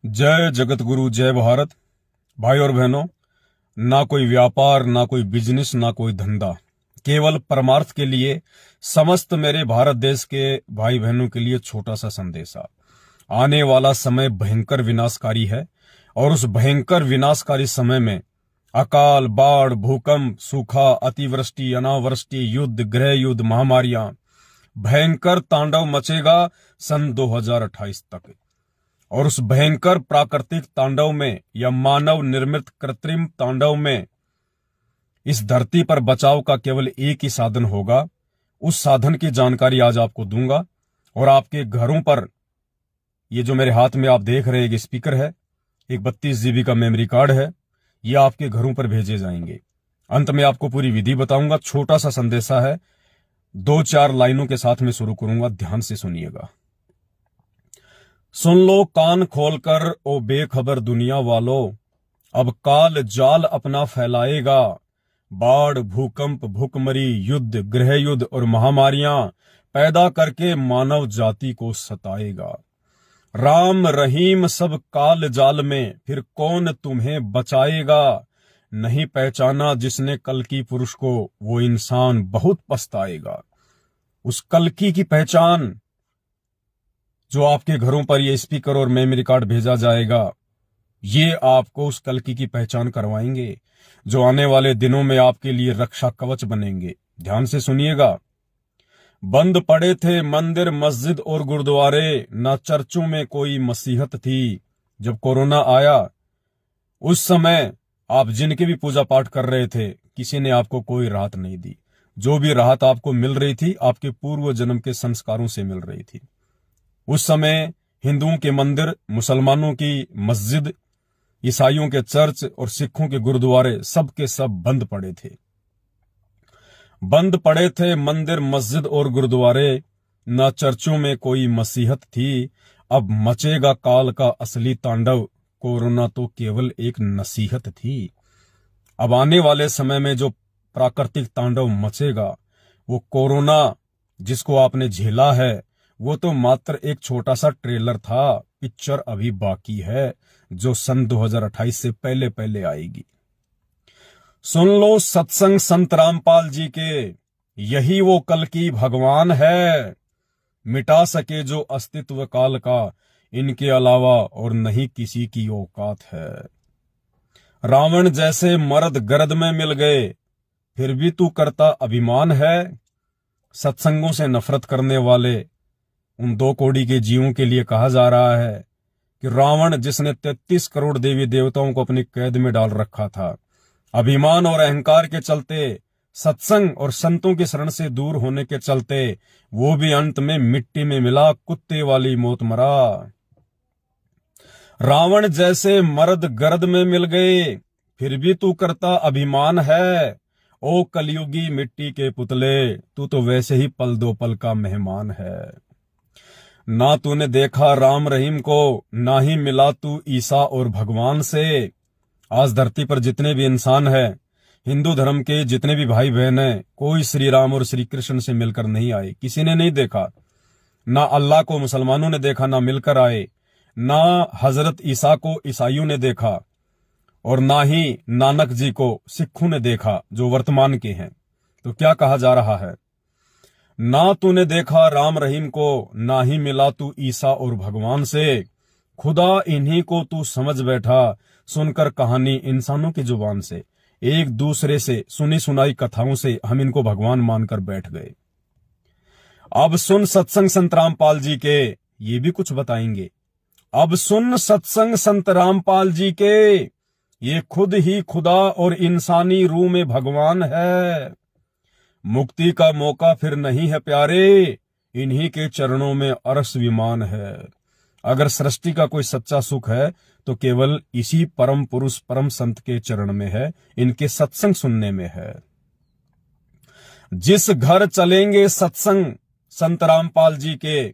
जय जगत गुरु, जय भारत। भाई और बहनों, ना कोई व्यापार, ना कोई बिजनेस, ना कोई धंधा, केवल परमार्थ के लिए समस्त मेरे भारत देश के भाई बहनों के लिए छोटा सा संदेशा। आने वाला समय भयंकर विनाशकारी है और उस भयंकर विनाशकारी समय में अकाल, बाढ़, भूकंप, सूखा, अतिवृष्टि, अनावृष्टि, युद्ध, गृह युद्ध, महामारियां, भयंकर तांडव मचेगा सन 2028 तक। और उस भयंकर प्राकृतिक तांडव में या मानव निर्मित कृत्रिम तांडव में इस धरती पर बचाव का केवल एक ही साधन होगा। उस साधन की जानकारी आज आपको दूंगा और आपके घरों पर ये जो मेरे हाथ में आप देख रहे हैं एक स्पीकर है, एक 32 GB का मेमोरी कार्ड है, ये आपके घरों पर भेजे जाएंगे। अंत में आपको पूरी विधि बताऊंगा। छोटा सा संदेशा है, 2-4 लाइनों के साथ में शुरू करूंगा, ध्यान से सुनिएगा। सुन लो कान खोलकर ओ बेखबर दुनिया वालों, अब काल जाल अपना फैलाएगा। बाढ़, भूकंप, भूखमरी, युद्ध, गृह युद्ध और महामारियां पैदा करके मानव जाति को सताएगा। राम रहीम सब काल जाल में, फिर कौन तुम्हें बचाएगा। नहीं पहचाना जिसने कल्कि पुरुष को, वो इंसान बहुत पछताएगा। उस कल्कि की पहचान जो आपके घरों पर ये स्पीकर और मेमोरी कार्ड भेजा जाएगा, ये आपको उस कल्कि की पहचान करवाएंगे जो आने वाले दिनों में आपके लिए रक्षा कवच बनेंगे। ध्यान से सुनिएगा। बंद पड़े थे मंदिर, मस्जिद और गुरुद्वारे, ना चर्चों में कोई मसीहत थी। जब कोरोना आया उस समय आप जिनके भी पूजा पाठ कर रहे थे, किसी ने आपको कोई राहत नहीं दी। जो भी राहत आपको मिल रही थी, आपके पूर्व जन्म के संस्कारों से मिल रही थी। उस समय हिंदुओं के मंदिर, मुसलमानों की मस्जिद, ईसाइयों के चर्च और सिखों के गुरुद्वारे सब के सब बंद पड़े थे। बंद पड़े थे मंदिर, मस्जिद और गुरुद्वारे, न चर्चों में कोई मसीहत थी। अब मचेगा काल का असली तांडव, कोरोना तो केवल एक नसीहत थी। अब आने वाले समय में जो प्राकृतिक तांडव मचेगा, वो कोरोना जिसको आपने झेला है, वो तो मात्र एक छोटा सा ट्रेलर था। पिक्चर अभी बाकी है जो सन 2028 से पहले पहले आएगी। सुन लो सत्संग संत रामपाल जी के, यही वो कल की भगवान है। मिटा सके जो अस्तित्व काल का, इनके अलावा और नहीं किसी की औकात है। रावण जैसे मर्द गर्द में मिल गए, फिर भी तू करता अभिमान है। सत्संगों से नफरत करने वाले उन 2 कौड़ी के जीवों के लिए कहा जा रहा है कि रावण जिसने 33 करोड़ देवी देवताओं को अपनी कैद में डाल रखा था, अभिमान और अहंकार के चलते, सत्संग और संतों की शरण से दूर होने के चलते, वो भी अंत में मिट्टी में मिला, कुत्ते वाली मौत मरा। रावण जैसे मर्द गर्द में मिल गए, फिर भी तू करता अभिमान है। ओ कलयुगी मिट्टी के पुतले, तू तो वैसे ही पल दो पल का मेहमान है। ना तूने देखा राम रहीम को, ना ही मिला तू ईसा और भगवान से। आज धरती पर जितने भी इंसान हैं, हिंदू धर्म के जितने भी भाई बहन हैं, कोई श्री राम और श्री कृष्ण से मिलकर नहीं आए। किसी ने नहीं देखा। ना अल्लाह को मुसलमानों ने देखा, ना मिलकर आए। ना हजरत ईसा को ईसाइयों ने देखा और ना ही नानक जी को सिखों ने देखा जो वर्तमान के हैं। तो क्या कहा जा रहा है? ना तूने देखा राम रहीम को, ना ही मिला तू ईसा और भगवान से। खुदा इन्हीं को तू समझ बैठा, सुनकर कहानी इंसानों की जुबान से। एक दूसरे से सुनी सुनाई कथाओं से हम इनको भगवान मानकर बैठ गए। अब सुन सत्संग संत रामपाल जी के, ये भी कुछ बताएंगे। अब सुन सत्संग संत रामपाल जी के, ये खुद ही खुदा और इंसानी रूह में भगवान है। मुक्ति का मौका फिर नहीं है प्यारे, इन्हीं के चरणों में अरस विमान है। अगर सृष्टि का कोई सच्चा सुख है तो केवल इसी परम पुरुष परम संत के चरण में है, इनके सत्संग सुनने में है। जिस घर चलेंगे सत्संग संत रामपाल जी के,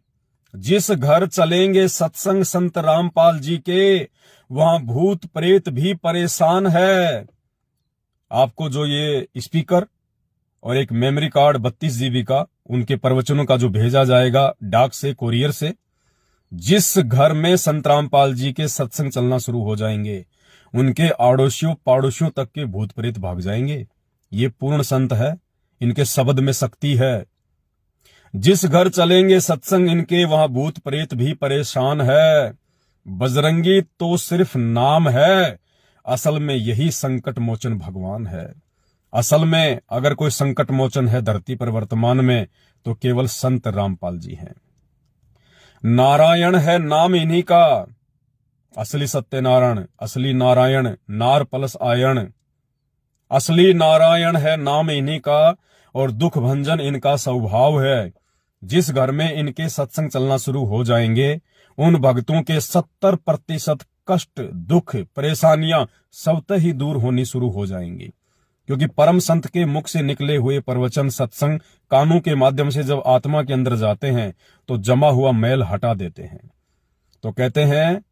जिस घर चलेंगे सत्संग संत रामपाल जी के, वहां भूत प्रेत भी परेशान है। आपको जो ये स्पीकर और एक मेमोरी कार्ड 32 GB का उनके प्रवचनों का जो भेजा जाएगा डाक से, कोरियर से, जिस घर में संत रामपाल जी के सत्संग चलना शुरू हो जाएंगे, उनके आड़ोसियों पाड़ोसियों तक के भूत प्रेत भाग जाएंगे। ये पूर्ण संत है, इनके शब्द में शक्ति है। जिस घर चलेंगे सत्संग इनके, वहां भूत प्रेत भी परेशान है। बजरंगी तो सिर्फ नाम है, असल में यही संकट मोचन भगवान है। असल में अगर कोई संकट मोचन है धरती पर वर्तमान में, तो केवल संत रामपाल जी हैं। नारायण है नाम इन्हीं का, असली सत्यनारायण, असली नारायण, नार प्लस आयण। असली नारायण है नाम इन्हीं का, और दुख भंजन इनका स्वभाव है। जिस घर में इनके सत्संग चलना शुरू हो जाएंगे, उन भक्तों के 70% कष्ट, दुख, परेशानियां स्वतः ही दूर होनी शुरू हो जाएंगी। क्योंकि परम संत के मुख से निकले हुए प्रवचन, सत्संग कानों के माध्यम से जब आत्मा के अंदर जाते हैं, तो जमा हुआ मैल हटा देते हैं। तो कहते हैं,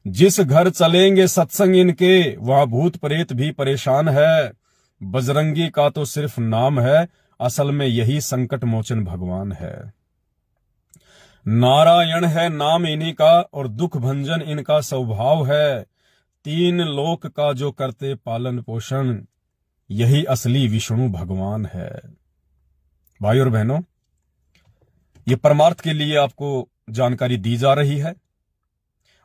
जिस घर चलेंगे सत्संग इनके, वहां भूत प्रेत भी परेशान है। बजरंगी का तो सिर्फ नाम है, असल में यही संकट मोचन भगवान है। नारायण है नाम इन्हीं का, और दुख भंजन इनका स्वभाव है। 3 लोक का जो करते पालन पोषण, यही असली विष्णु भगवान है। भाई और बहनों, ये परमार्थ के लिए आपको जानकारी दी जा रही है।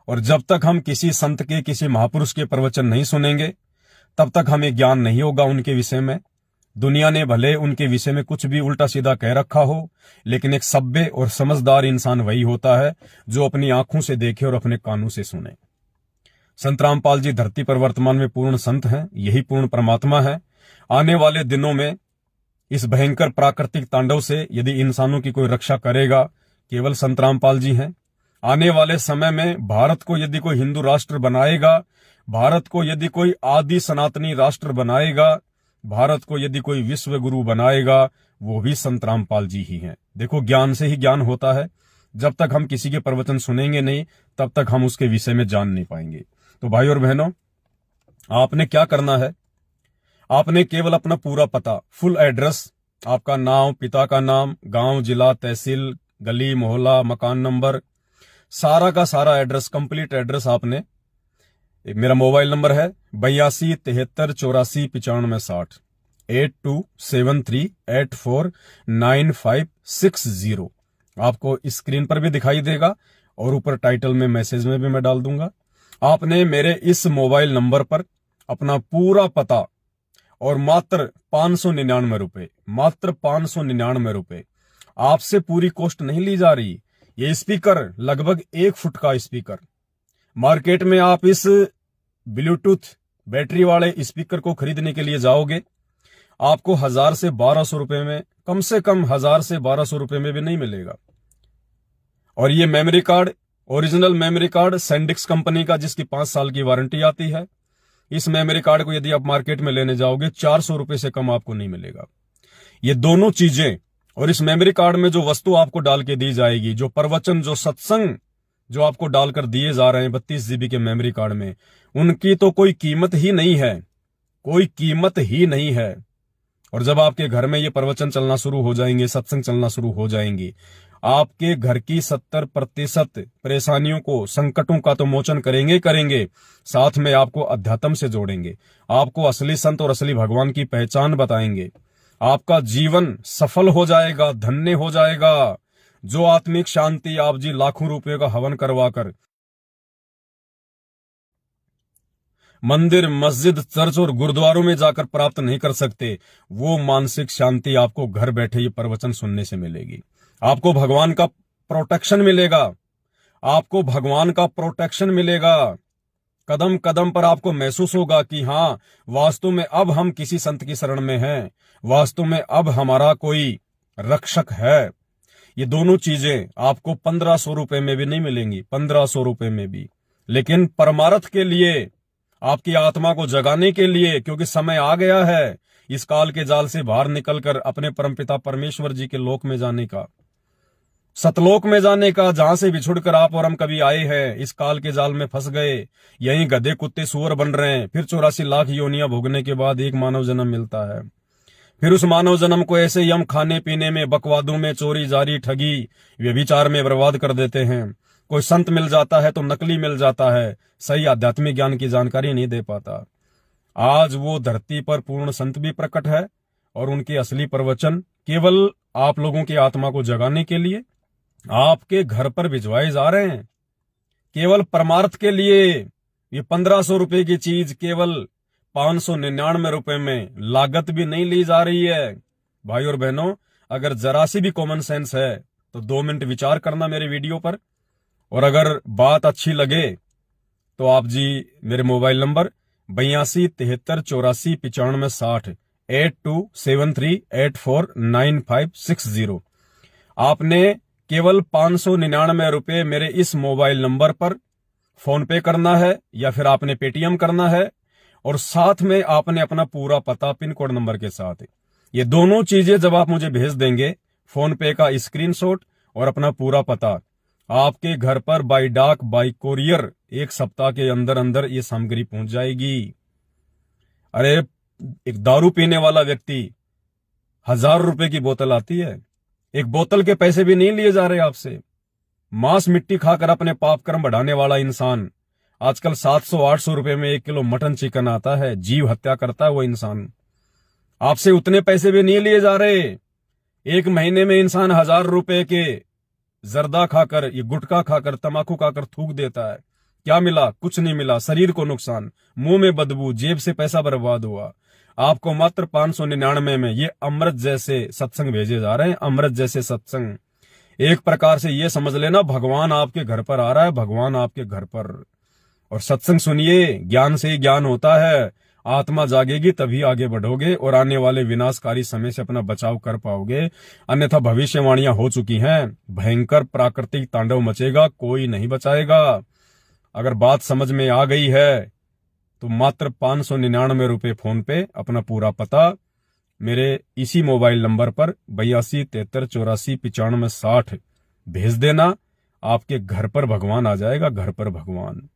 और जब तक हम किसी संत के, किसी महापुरुष के प्रवचन नहीं सुनेंगे, तब तक हमें ज्ञान नहीं होगा उनके विषय में। दुनिया ने भले उनके विषय में कुछ भी उल्टा सीधा कह रखा हो, लेकिन एक सभ्य और समझदार इंसान वही होता है जो अपनी आंखों से देखे और अपने कानों से सुने। संत रामपाल जी धरती पर वर्तमान में पूर्ण संत हैं, यही पूर्ण परमात्मा है। आने वाले दिनों में इस भयंकर प्राकृतिक तांडव से यदि इंसानों की कोई रक्षा करेगा, केवल संत रामपाल जी हैं। आने वाले समय में भारत को यदि कोई हिंदू राष्ट्र बनाएगा, भारत को यदि कोई आदि सनातनी राष्ट्र बनाएगा, भारत को यदि कोई विश्व गुरु बनाएगा, वो भी संत रामपाल जी ही हैं। देखो, ज्ञान से ही ज्ञान होता है। जब तक हम किसी के प्रवचन सुनेंगे नहीं, तब तक हम उसके विषय में जान नहीं पाएंगे। तो भाई और बहनों, आपने क्या करना है, आपने केवल अपना पूरा पता, फुल एड्रेस, आपका नाम, पिता का नाम, गांव, जिला, तहसील, गली, मोहल्ला, मकान नंबर, सारा का सारा एड्रेस, कंप्लीट एड्रेस आपने, मेरा मोबाइल नंबर है 82 73 84 95 60, 8273849560। आपको स्क्रीन पर भी दिखाई देगा और ऊपर टाइटल में, मैसेज में भी मैं डाल दूंगा। आपने मेरे इस मोबाइल नंबर पर अपना पूरा पता और मात्र 599 रुपए, मात्र 599 रुपए, आपसे पूरी कॉस्ट नहीं ली जा रही। ये स्पीकर लगभग 1 फुट का स्पीकर, मार्केट में आप इस ब्लूटूथ बैटरी वाले स्पीकर को खरीदने के लिए जाओगे, आपको 1000 से 1200 रुपए में, कम से कम 1000 से 1200 रुपए में भी नहीं मिलेगा। और ये memory card, original memory card सैंडिक्स company का, जिसकी 5 साल की वारंटी आती है। इस मेमोरी कार्ड को यदि आप मार्केट में लेने जाओगे, 400 रुपए से कम आपको नहीं मिलेगा। ये दोनों चीजें, और इस मेमोरी कार्ड में जो वस्तु आपको डाल के दी जाएगी, जो प्रवचन, जो सत्संग जो आपको डालकर दिए जा रहे हैं 32 GB के मेमोरी कार्ड में, उनकी तो कोई कीमत ही नहीं है, कोई कीमत ही नहीं है। और जब आपके घर में ये प्रवचन चलना शुरू हो जाएंगे, सत्संग चलना शुरू हो जाएंगे, आपके घर की 70% परेशानियों को, संकटों का तो मोचन करेंगे, साथ में आपको अध्यात्म से जोड़ेंगे, आपको असली संत और असली भगवान की पहचान बताएंगे। आपका जीवन सफल हो जाएगा, धन्य हो जाएगा। जो आत्मिक शांति आप जी लाखों रुपयों का हवन करवाकर मंदिर, मस्जिद, चर्च और गुरुद्वारों में जाकर प्राप्त नहीं कर सकते, वो मानसिक शांति आपको घर बैठे ये प्रवचन सुनने से मिलेगी। आपको भगवान का प्रोटेक्शन मिलेगा, आपको भगवान का प्रोटेक्शन मिलेगा। कदम कदम पर आपको महसूस होगा कि हाँ, वास्तव में अब हम किसी संत की शरण में हैं, वास्तव में अब हमारा कोई रक्षक है। ये दोनों चीजें आपको 1500 रुपए में भी नहीं मिलेंगी, 1500 रुपए में भी। लेकिन परमार्थ के लिए, आपकी आत्मा को जगाने के लिए, क्योंकि समय आ गया है इस काल के जाल से बाहर निकलकर अपने परमपिता परमेश्वर जी के लोक में जाने का, सतलोक में जाने का, जहां से बिछुड़कर आप और हम कभी आए हैं, इस काल के जाल में फंस गए, यहीं गधे कुत्ते सुअर बन रहे हैं। फिर 84 लाख योनियां भोगने के बाद एक मानव जन्म मिलता है। फिर उस मानव जन्म को ऐसे ही हम खाने पीने में, बकवादों में, चोरी जारी, ठगी, व्यभिचार में बर्बाद कर देते हैं। कोई संत मिल जाता है तो नकली मिल जाता है, सही आध्यात्मिक ज्ञान की जानकारी नहीं दे पाता। आज वो धरती पर पूर्ण संत भी प्रकट है और उनके असली प्रवचन केवल आप लोगों की आत्मा को जगाने के लिए आपके घर पर भिजवाए जा रहे हैं, केवल परमार्थ के लिए। ये 1500 रुपए की चीज केवल 599 रुपए में लागत भी नहीं ली जा रही है। भाई और बहनों, अगर जरा सी भी कॉमन सेंस है तो 2 मिनट विचार करना मेरे वीडियो पर, और अगर बात अच्छी लगे तो आप जी मेरे मोबाइल नंबर 82 73 84 95 60 8273849560 आपने केवल 599 रुपए मेरे इस मोबाइल नंबर पर फोन पे करना है या फिर आपने पेटीएम करना है, और साथ में आपने अपना पूरा पता पिन कोड नंबर के साथ। ये दोनों चीजें जब आप मुझे भेज देंगे, फोन पे का स्क्रीनशॉट और अपना पूरा पता, आपके घर पर बाई डाक बाई कोरियर 1 सप्ताह के अंदर अंदर ये सामग्री पहुंच जाएगी। अरे एक दारू पीने वाला व्यक्ति 1000 रुपए की बोतल आती है, एक बोतल के पैसे भी नहीं लिए जा रहे आपसे। मांस मिट्टी खाकर अपने पाप कर्म बढ़ाने वाला इंसान आजकल 700-800 रुपए में 1 किलो मटन चिकन आता है, जीव हत्या करता है वो इंसान। आपसे उतने पैसे भी नहीं लिए जा रहे। एक महीने में इंसान 1000 रुपए के जर्दा खाकर, ये गुटखा खाकर, तमाकू खाकर थूक देता है। क्या मिला? कुछ नहीं मिला। शरीर को नुकसान, मुंह में बदबू, जेब से पैसा बर्बाद हुआ। आपको मात्र 599 में ये अमृत जैसे सत्संग भेजे जा रहे हैं, अमृत जैसे सत्संग। एक प्रकार से ये समझ लेना, भगवान आपके घर पर आ रहा है, भगवान आपके घर पर। और सत्संग सुनिए, ज्ञान से ही ज्ञान होता है। आत्मा जागेगी तभी आगे बढ़ोगे और आने वाले विनाशकारी समय से अपना बचाव कर पाओगे। अन्यथा भविष्यवाणियां हो चुकी हैं, भयंकर प्राकृतिक तांडव मचेगा, कोई नहीं बचाएगा। अगर बात समझ में आ गई है तो मात्र 599 रुपए फोन पे, अपना पूरा पता मेरे इसी मोबाइल नंबर पर 82 73 84 95 60 भेज देना। आपके घर पर भगवान आ जाएगा, घर पर भगवान।